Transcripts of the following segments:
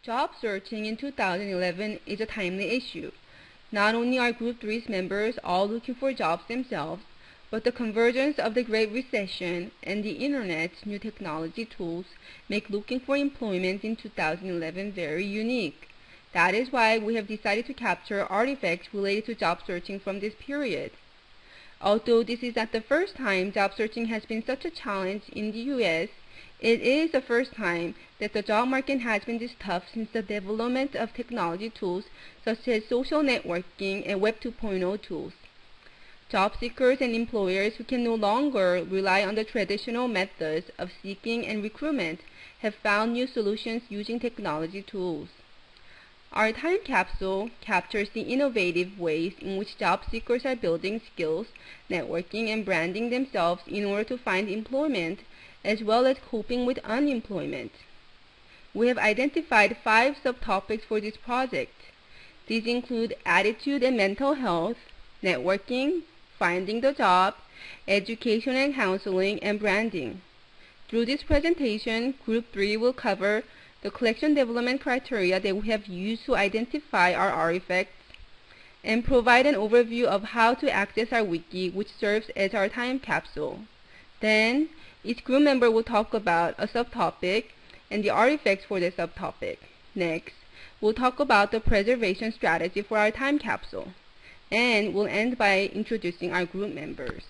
Job searching in 2011 is a timely issue. Not only are Group 3's members all looking for jobs themselves, but the convergence of the Great Recession and the Internet's new technology tools make looking for employment in 2011 very unique. That is why we have decided to capture artifacts related to job searching from this period. Although this is not the first time job searching has been such a challenge in the U.S., it is the first time that the job market has been this tough since the development of technology tools such as social networking and Web 2.0 tools. Job seekers and employers who can no longer rely on the traditional methods of seeking and recruitment have found new solutions using technology tools. Our time capsule captures the innovative ways in which job seekers are building skills, networking, and branding themselves in order to find employment, as well as coping with unemployment. We have identified 5 subtopics for this project. These include attitude and mental health, networking, finding the job, education and counseling, and branding. Through this presentation, Group 3 will cover the collection development criteria that we have used to identify our artifacts, and provide an overview of how to access our wiki, which serves as our time capsule. Then, each group member will talk about a subtopic and the artifacts for the subtopic. Next, we'll talk about the preservation strategy for our time capsule. And we'll end by introducing our group members.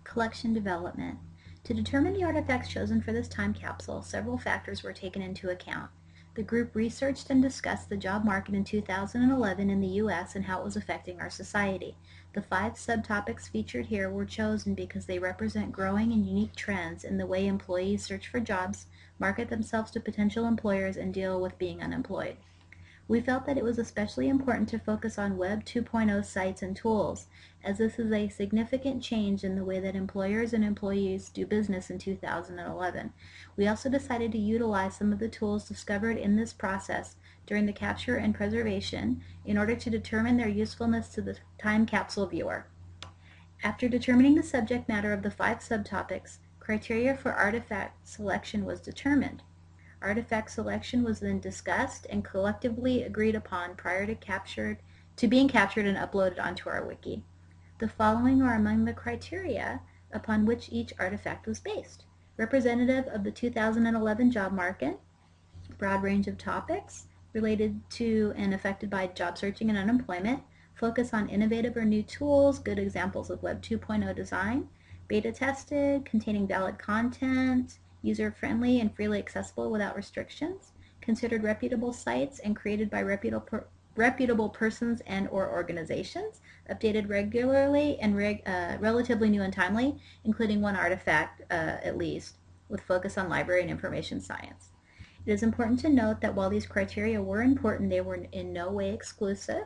Collection development. To determine the artifacts chosen for this time capsule, several factors were taken into account. The group researched and discussed the job market in 2011 in the U.S. and how it was affecting our society. The 5 subtopics featured here were chosen because they represent growing and unique trends in the way employees search for jobs, market themselves to potential employers, and deal with being unemployed. We felt that it was especially important to focus on Web 2.0 sites and tools, as this is a significant change in the way that employers and employees do business in 2011. We also decided to utilize some of the tools discovered in this process during the capture and preservation in order to determine their usefulness to the time capsule viewer. After determining the subject matter of the 5 subtopics, criteria for artifact selection was determined. Artifact selection was then discussed and collectively agreed upon prior to being captured and uploaded onto our wiki. The following are among the criteria upon which each artifact was based: representative of the 2011 job market, broad range of topics related to and affected by job searching and unemployment, focus on innovative or new tools, good examples of Web 2.0 design, beta tested, containing valid content, user-friendly and freely accessible without restrictions, considered reputable sites and created by reputable persons and or organizations, updated regularly and relatively new and timely, including 1 artifact at least, with focus on library and information science. It is important to note that while these criteria were important, they were in no way exclusive,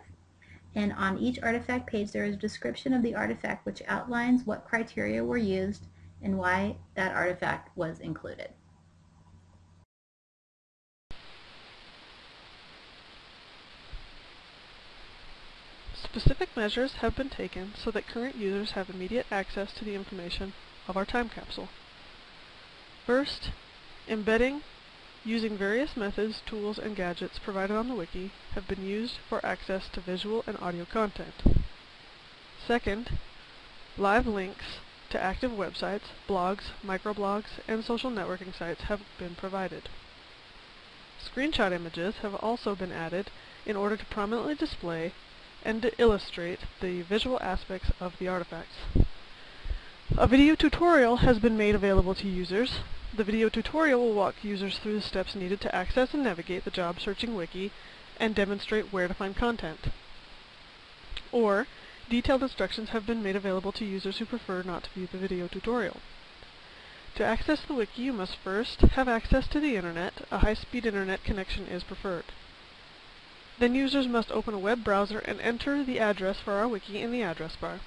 and on each artifact page there is a description of the artifact which outlines what criteria were used and why that artifact was included. Specific measures have been taken so that current users have immediate access to the information of our time capsule. First, embedding using various methods, tools, and gadgets provided on the wiki have been used for access to visual and audio content. Second, live links to active websites, blogs, microblogs, and social networking sites have been provided. Screenshot images have also been added in order to prominently display and to illustrate the visual aspects of the artifacts. A video tutorial has been made available to users. The video tutorial will walk users through the steps needed to access and navigate the job searching wiki and demonstrate where to find content. Or, detailed instructions have been made available to users who prefer not to view the video tutorial. To access the wiki, you must first have access to the internet. A high-speed internet connection is preferred. Then users must open a web browser and enter the address for our wiki in the address bar.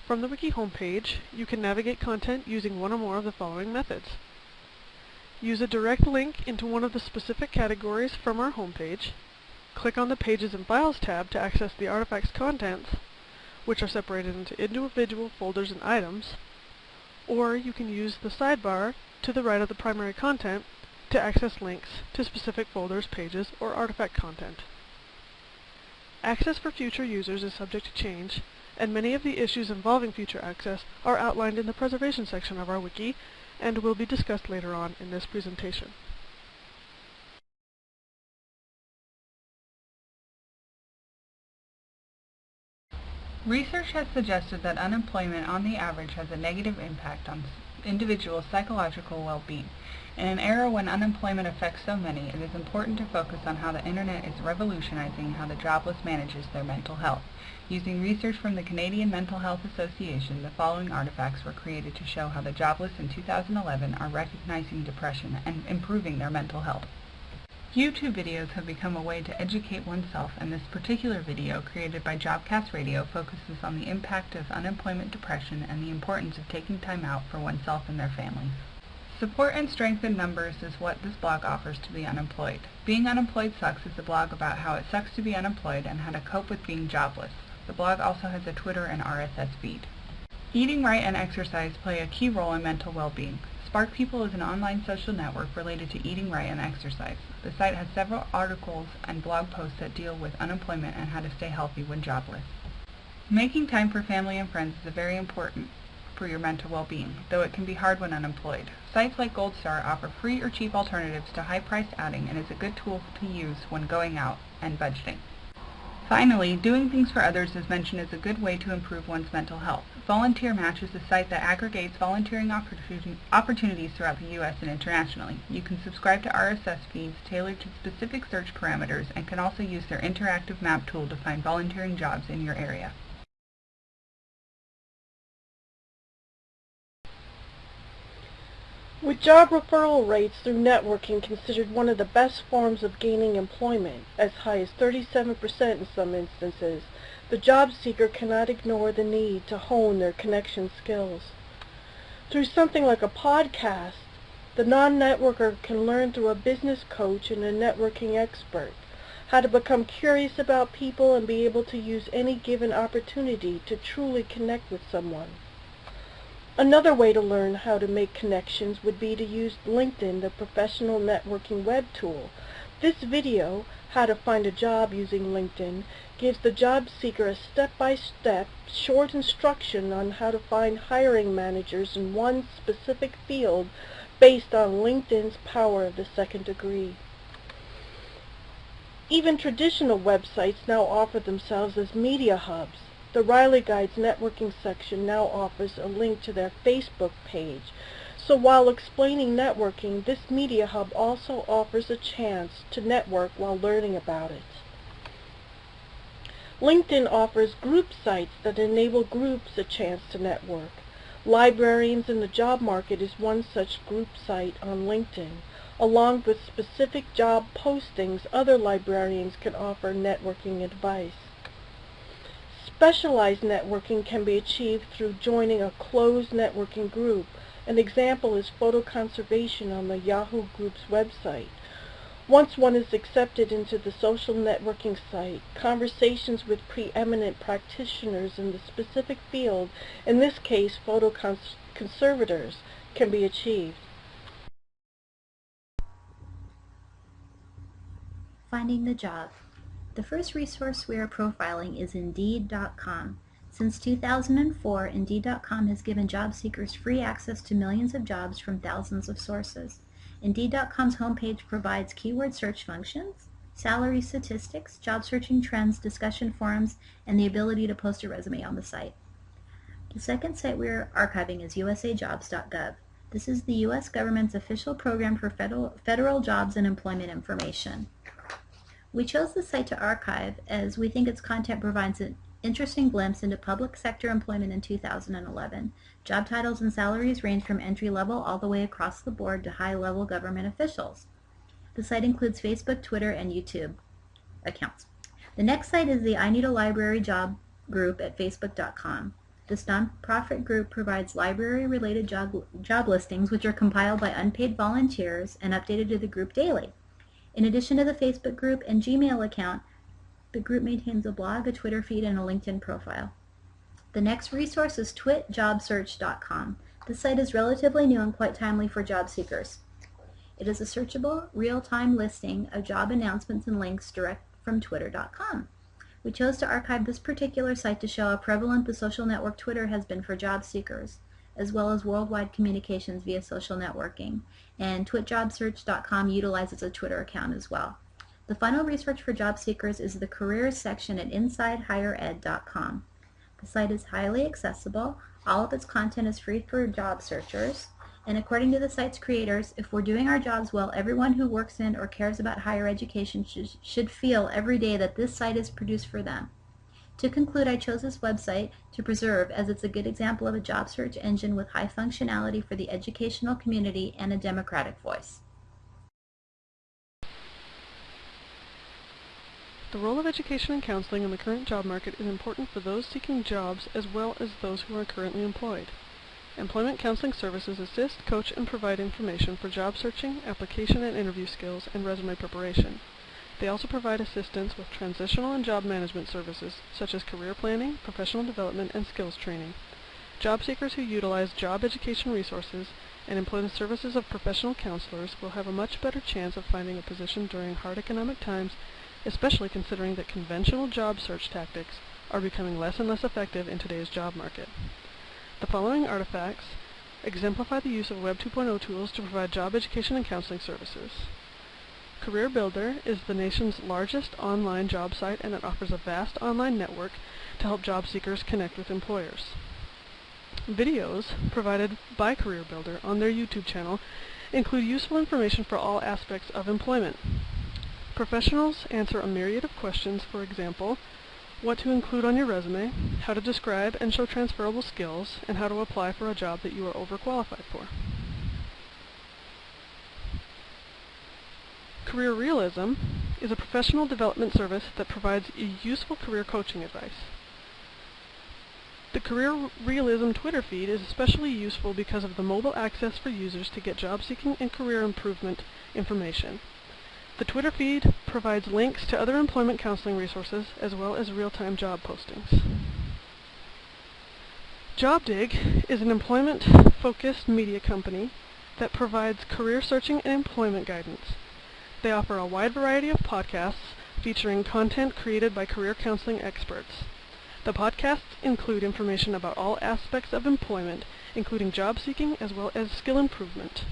From the wiki homepage, you can navigate content using one or more of the following methods. Use a direct link into one of the specific categories from our homepage. Click on the Pages and Files tab to access the artifact's contents, which are separated into individual folders and items, or you can use the sidebar to the right of the primary content to access links to specific folders, pages, or artifact content. Access for future users is subject to change, and many of the issues involving future access are outlined in the preservation section of our wiki and will be discussed later on in this presentation. Research has suggested that unemployment on the average has a negative impact on individuals' psychological well-being. In an era when unemployment affects so many, it is important to focus on how the Internet is revolutionizing how the jobless manages their mental health. Using research from the Canadian Mental Health Association, the following artifacts were created to show how the jobless in 2011 are recognizing depression and improving their mental health. YouTube videos have become a way to educate oneself, and this particular video, created by Jobcast Radio, focuses on the impact of unemployment depression and the importance of taking time out for oneself and their families. Support and strength in numbers is what this blog offers to the unemployed. Being Unemployed Sucks is a blog about how it sucks to be unemployed and how to cope with being jobless. The blog also has a Twitter and RSS feed. Eating right and exercise play a key role in mental well-being. Spark People is an online social network related to eating right and exercise. The site has several articles and blog posts that deal with unemployment and how to stay healthy when jobless. Making time for family and friends is very important for your mental well-being, though it can be hard when unemployed. Sites like Gold Star offer free or cheap alternatives to high-priced outing and is a good tool to use when going out and budgeting. Finally, doing things for others is mentioned as a good way to improve one's mental health. Volunteer Match is a site that aggregates volunteering opportunities throughout the U.S. and internationally. You can subscribe to RSS feeds tailored to specific search parameters and can also use their interactive map tool to find volunteering jobs in your area. With job referral rates through networking considered one of the best forms of gaining employment, as high as 37% in some instances, the job seeker cannot ignore the need to hone their connection skills. Through something like a podcast, the non-networker can learn through a business coach and a networking expert how to become curious about people and be able to use any given opportunity to truly connect with someone. Another way to learn how to make connections would be to use LinkedIn, the professional networking web tool. This video, How to Find a Job Using LinkedIn, gives the job seeker a step-by-step, short instruction on how to find hiring managers in one specific field based on LinkedIn's power of the second degree. Even traditional websites now offer themselves as media hubs. The Riley Guide's networking section now offers a link to their Facebook page. So while explaining networking, this media hub also offers a chance to network while learning about it. LinkedIn offers group sites that enable groups a chance to network. Librarians in the Job Market is one such group site on LinkedIn. Along with specific job postings, other librarians can offer networking advice. Specialized networking can be achieved through joining a closed networking group. An example is photo conservation on the Yahoo Group's website. Once one is accepted into the social networking site, conversations with preeminent practitioners in the specific field, in this case photo conservators, can be achieved. Finding the job. The first resource we are profiling is Indeed.com. Since 2004, Indeed.com has given job seekers free access to millions of jobs from thousands of sources. Indeed.com's homepage provides keyword search functions, salary statistics, job searching trends, discussion forums, and the ability to post a resume on the site. The second site we are archiving is usajobs.gov. This is the U.S. government's official program for federal jobs and employment information. We chose this site to archive as we think its content provides an interesting glimpse into public sector employment in 2011. Job titles and salaries range from entry-level all the way across the board to high-level government officials. The site includes Facebook, Twitter, and YouTube accounts. The next site is the I Need a Library job group at facebook.com. This nonprofit group provides library-related job listings which are compiled by unpaid volunteers and updated to the group daily. In addition to the Facebook group and Gmail account, the group maintains a blog, a Twitter feed, and a LinkedIn profile. The next resource is twitjobsearch.com. This site is relatively new and quite timely for job seekers. It is a searchable, real-time listing of job announcements and links direct from twitter.com. We chose to archive this particular site to show how prevalent the social network Twitter has been for job seekers, as well as worldwide communications via social networking, and twitjobsearch.com utilizes a Twitter account as well. The final research for job seekers is the careers section at insidehighered.com. The site is highly accessible. All of its content is free for job searchers. And according to the site's creators, if we're doing our jobs well, everyone who works in or cares about higher education should feel every day that this site is produced for them. To conclude, I chose this website to preserve as it's a good example of a job search engine with high functionality for the educational community and a democratic voice. The role of education and counseling in the current job market is important for those seeking jobs as well as those who are currently employed. Employment counseling services assist, coach, and provide information for job searching, application and interview skills, and resume preparation. They also provide assistance with transitional and job management services, such as career planning, professional development, and skills training. Job seekers who utilize job education resources and employ the services of professional counselors will have a much better chance of finding a position during hard economic times, especially considering that conventional job search tactics are becoming less and less effective in today's job market. The following artifacts exemplify the use of Web 2.0 tools to provide job education and counseling services. Career Builder is the nation's largest online job site, and it offers a vast online network to help job seekers connect with employers. Videos provided by Career Builder on their YouTube channel include useful information for all aspects of employment. Professionals answer a myriad of questions, for example, what to include on your resume, how to describe and show transferable skills, and how to apply for a job that you are overqualified for. Career Realism is a professional development service that provides useful career coaching advice. The Career Realism Twitter feed is especially useful because of the mobile access for users to get job seeking and career improvement information. The Twitter feed provides links to other employment counseling resources as well as real-time job postings. JobDig is an employment-focused media company that provides career searching and employment guidance. They offer a wide variety of podcasts featuring content created by career counseling experts. The podcasts include information about all aspects of employment, including job seeking as well as skill improvement.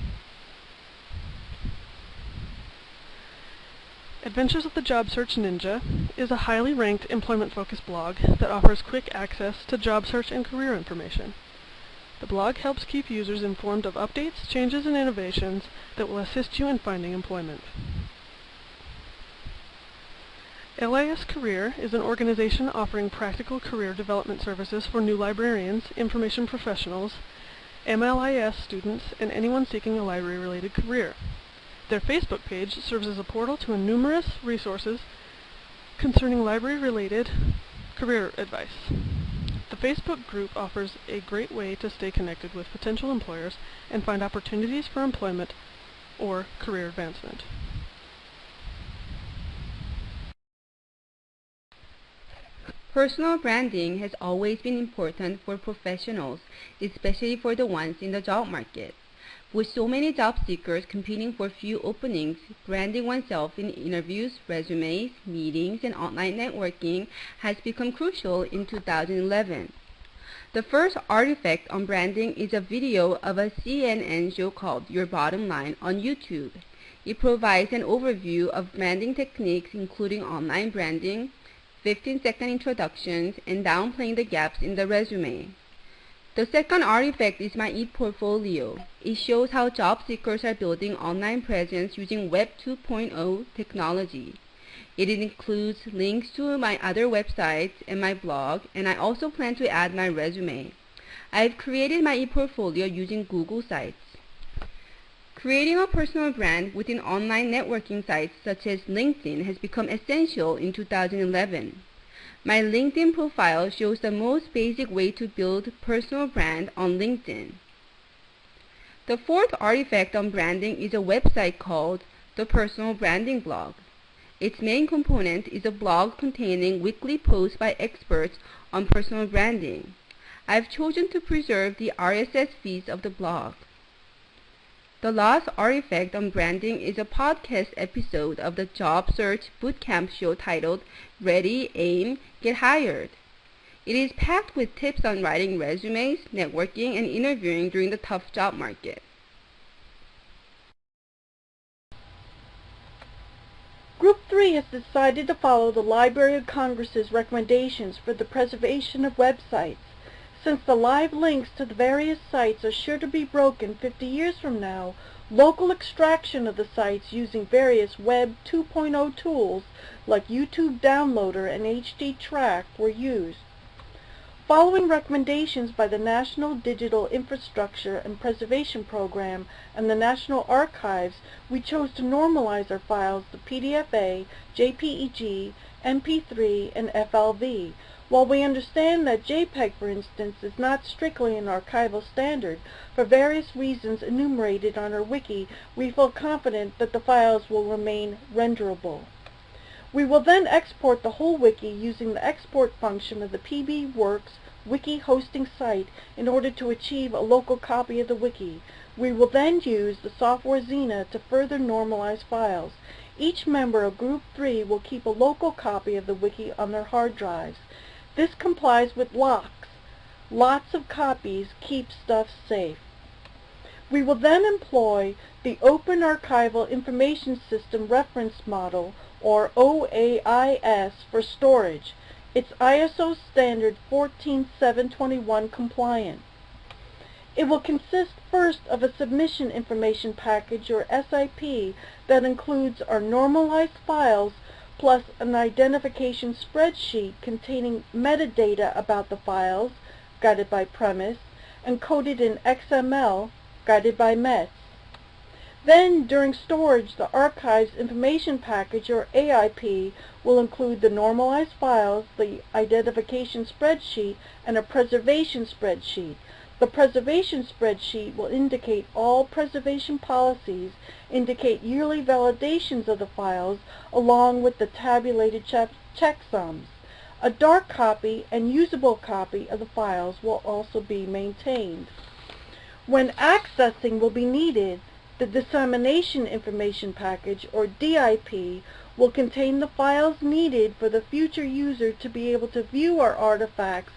Adventures of the Job Search Ninja is a highly ranked employment-focused blog that offers quick access to job search and career information. The blog helps keep users informed of updates, changes, and innovations that will assist you in finding employment. LIS Career is an organization offering practical career development services for new librarians, information professionals, MLIS students, and anyone seeking a library-related career. Their Facebook page serves as a portal to numerous resources concerning library-related career advice. The Facebook group offers a great way to stay connected with potential employers and find opportunities for employment or career advancement. Personal branding has always been important for professionals, especially for the ones in the job market. With so many job seekers competing for few openings, branding oneself in interviews, resumes, meetings, and online networking has become crucial in 2011. The first artifact on branding is a video of a CNN show called Your Bottom Line on YouTube. It provides an overview of branding techniques including online branding, 15-second introductions, and downplaying the gaps in the resume. The second artifact is my e-portfolio. It shows how job seekers are building online presence using Web 2.0 technology. It includes links to my other websites and my blog, and I also plan to add my resume. I've created my e-portfolio using Google Sites. Creating a personal brand within online networking sites such as LinkedIn has become essential in 2011. My LinkedIn profile shows the most basic way to build personal brand on LinkedIn. The fourth artifact on branding is a website called the Personal Branding Blog. Its main component is a blog containing weekly posts by experts on personal branding. I've chosen to preserve the RSS feeds of the blog. The last artifact on branding is a podcast episode of the job search bootcamp show titled Ready, Aim, Get Hired. It is packed with tips on writing resumes, networking, and interviewing during the tough job market. Group 3 has decided to follow the Library of Congress's recommendations for the preservation of websites. Since the live links to the various sites are sure to be broken 50 years from now, local extraction of the sites using various Web 2.0 tools like YouTube Downloader and HD Track were used. Following recommendations by the National Digital Infrastructure and Preservation Program and the National Archives, we chose to normalize our files to PDFA, JPEG, MP3, and FLV. While we understand that JPEG, for instance, is not strictly an archival standard, for various reasons enumerated on our wiki, we feel confident that the files will remain renderable. We will then export the whole wiki using the export function of the PBWorks wiki hosting site in order to achieve a local copy of the wiki. We will then use the software Xena to further normalize files. Each member of Group 3 will keep a local copy of the wiki on their hard drives. This complies with locks. Lots of copies keep stuff safe. We will then employ the Open Archival Information System Reference Model, or OAIS, for storage. It's ISO standard 14721 compliant. It will consist first of a submission information package, or SIP, that includes our normalized files plus an identification spreadsheet containing metadata about the files, guided by premise, and coded in XML, guided by METS. Then, during storage, the Archives Information Package, or AIP, will include the normalized files, the identification spreadsheet, and a preservation spreadsheet. The preservation spreadsheet will indicate all preservation policies, indicate yearly validations of the files, along with the tabulated checksums. A dark copy and usable copy of the files will also be maintained. When accessing will be needed, the Dissemination Information Package, or DIP, will contain the files needed for the future user to be able to view our artifacts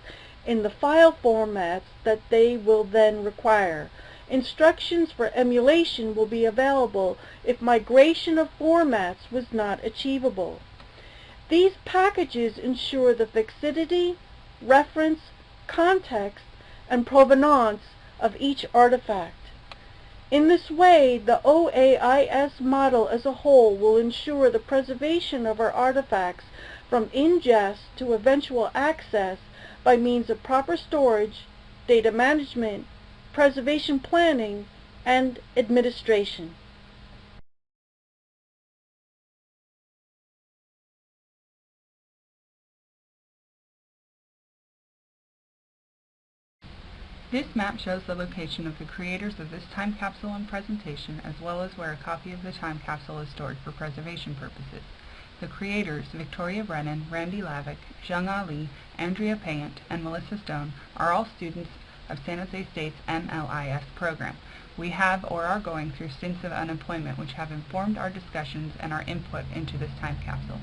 in the file formats that they will then require. Instructions for emulation will be available if migration of formats was not achievable. These packages ensure the fixity, reference, context, and provenance of each artifact. In this way, the OAIS model as a whole will ensure the preservation of our artifacts from ingest to eventual access by means of proper storage, data management, preservation planning, and administration. This map shows the location of the creators of this time capsule and presentation, as well as where a copy of the time capsule is stored for preservation purposes. The creators, Victoria Brennan, Randi, Lavik, Jung, Andrea, Payant, and Melissa Stone, are all students of San Jose State's MLIS program. We have or are going through stints of unemployment which have informed our discussions and our input into this time capsule.